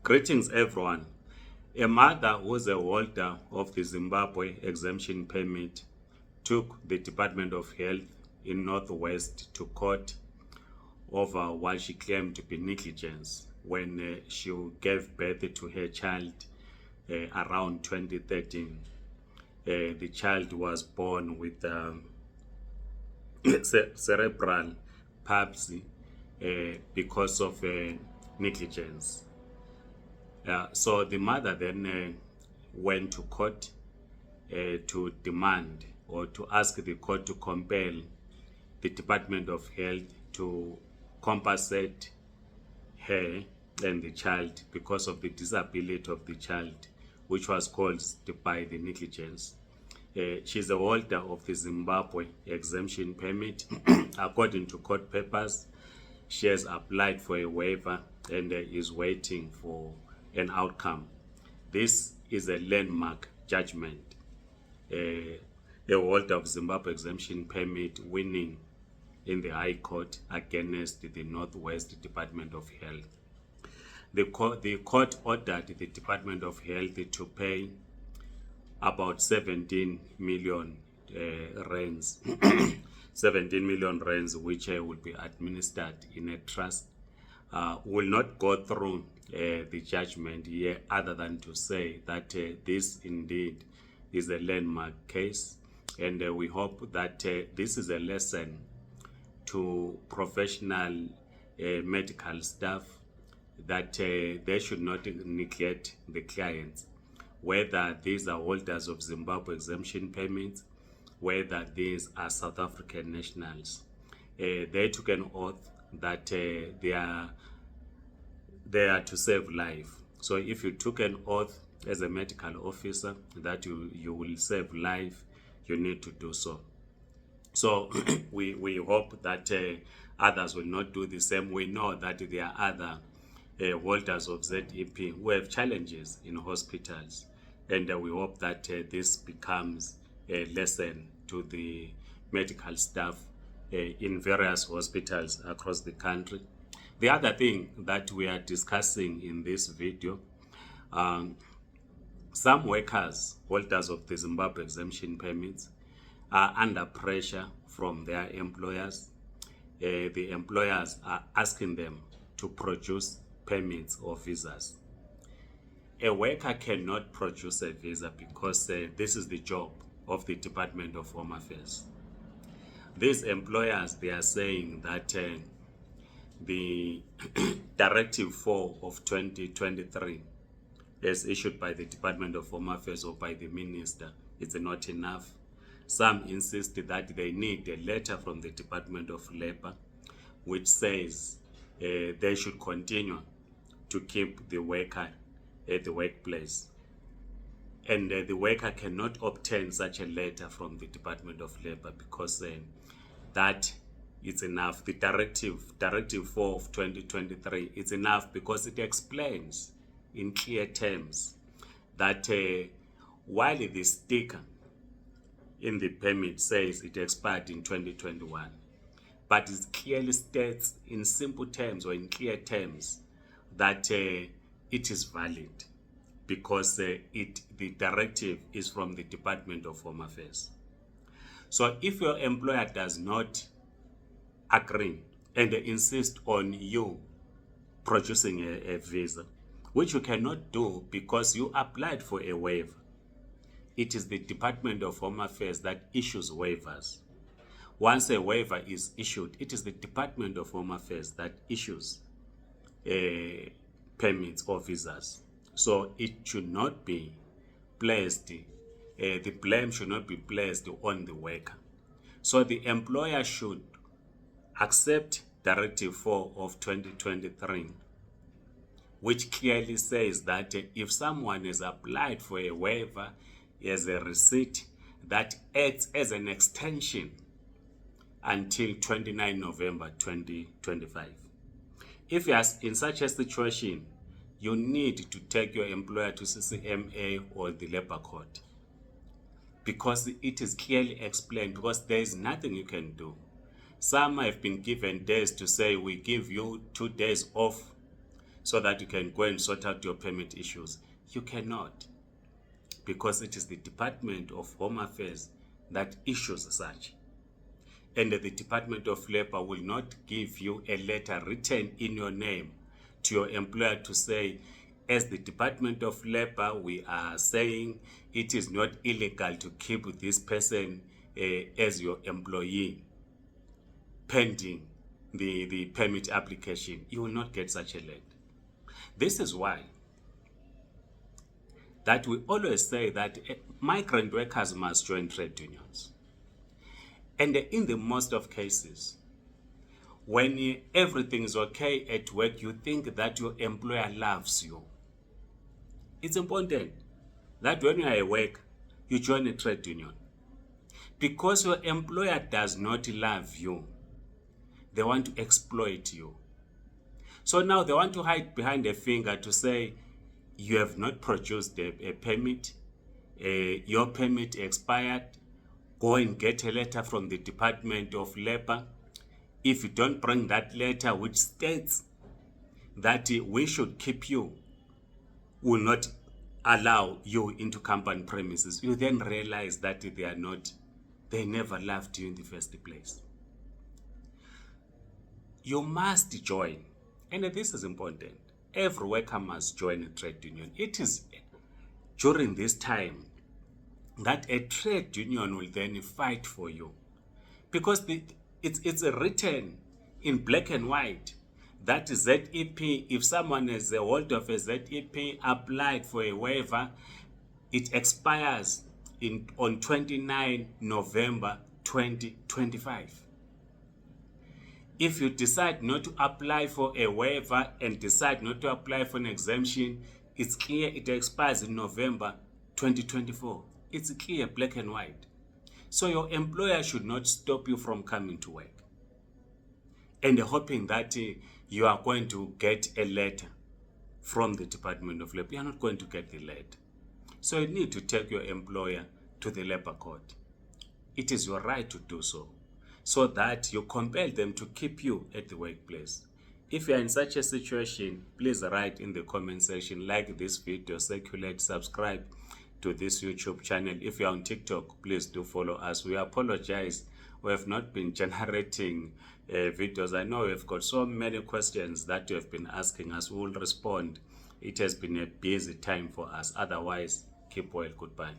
Greetings, everyone. A mother who's a holder of the Zimbabwe exemption permit took the Department of Health in Northwest to court over what she claimed to be negligence when she gave birth to her child around 2013. The child was born with cerebral palsy because of negligence. So the mother then went to court to demand or to ask the court to compel the Department of Health to compensate her and the child because of the disability of the child, which was caused by the negligence. She's a holder of the Zimbabwe exemption permit. According to court papers, she has applied for a waiver and is waiting for an outcome. This is a landmark judgment. A holder of Zimbabwe exemption permit winning in the High Court against the Northwest Department of Health. The court ordered the Department of Health to pay about 17 million rands, 17 million rands, which will be administered in a trust. Will not go through the judgment here other than to say that this indeed is a landmark case, and we hope that this is a lesson to professional medical staff that they should not neglect the clients, whether these are holders of Zimbabwe exemption permits, whether these are South African nationals. They took an oath that they are to save life. So if you took an oath as a medical officer that you will save life, you need to do so. So we hope that others will not do the same. We know that there are other holders of ZEP who have challenges in hospitals, and we hope that this becomes a lesson to the medical staff in various hospitals across the country. The other thing that we are discussing in this video, some workers, holders of the Zimbabwe exemption permits, are under pressure from their employers. The employers are asking them to produce permits or visas. A worker cannot produce a visa because this is the job of the Department of Home Affairs. These employers, they are saying that the Directive 4 of 2023 as issued by the Department of Home Affairs or by the Minister is not enough. Some insist that they need a letter from the Department of Labor which says they should continue to keep the worker at the workplace. And the worker cannot obtain such a letter from the Department of Labor because that is enough. The Directive 4 of 2023 is enough because it explains in clear terms that while the sticker in the permit says it expired in 2021, but it clearly states in simple terms or in clear terms that it is valid because the directive is from the Department of Home Affairs. So if your employer does not agree and insist on you producing a visa, which you cannot do because you applied for a waiver, it is the Department of Home Affairs that issues waivers. Once a waiver is issued, it is the Department of Home Affairs that issues permits or visas. So it should not be placed, the blame should not be placed on the worker. So the employer should accept Directive 4 of 2023, which clearly says that if someone has applied for a waiver, as a receipt that acts as an extension until 29 November 2025. If you are in such a situation, you need to take your employer to CCMA or the labor court because it is clearly explained, because there is nothing you can do. Some have been given days to say, we give you 2 days off so that you can go and sort out your permit issues. You cannot, because it is the Department of Home Affairs that issues such. And the Department of Labor will not give you a letter written in your name to your employer to say, as the Department of Labor, we are saying it is not illegal to keep this person as your employee pending the permit application. You will not get such a letter. This is why that we always say that migrant workers must join trade unions. And in the most of cases, when everything is okay at work, you think that your employer loves you. It's important that when you are at work, you join a trade union. Because your employer does not love you, they want to exploit you. So now they want to hide behind a finger to say, you have not produced a permit, your permit expired, go and get a letter from the Department of Labor. If you don't bring that letter which states that we should keep you, will not allow you into company premises, you then realize that they never loved you in the first place. You must join, and this is important. Every worker must join a trade union. It is during this time that a trade union will then fight for you, because it's written in black and white that ZEP, if someone has a hold of a ZEP, applied for a waiver, it expires on 29 November 2025. If you decide not to apply for a waiver and decide not to apply for an exemption, it's clear it expires in November 2024. It's clear, black and white. So your employer should not stop you from coming to work and hoping that you are going to get a letter from the Department of Labor. You are not going to get the letter. So you need to take your employer to the labor court. It is your right to do so that you compel them to keep you at the workplace. If you are in such a situation, please write in the comment section, like this video, circulate, subscribe to this YouTube channel. If you are on TikTok, please do follow us. We apologize, we have not been generating videos. I know we've got so many questions that you have been asking us. We will respond. It has been a busy time for us. Otherwise, keep well. Goodbye.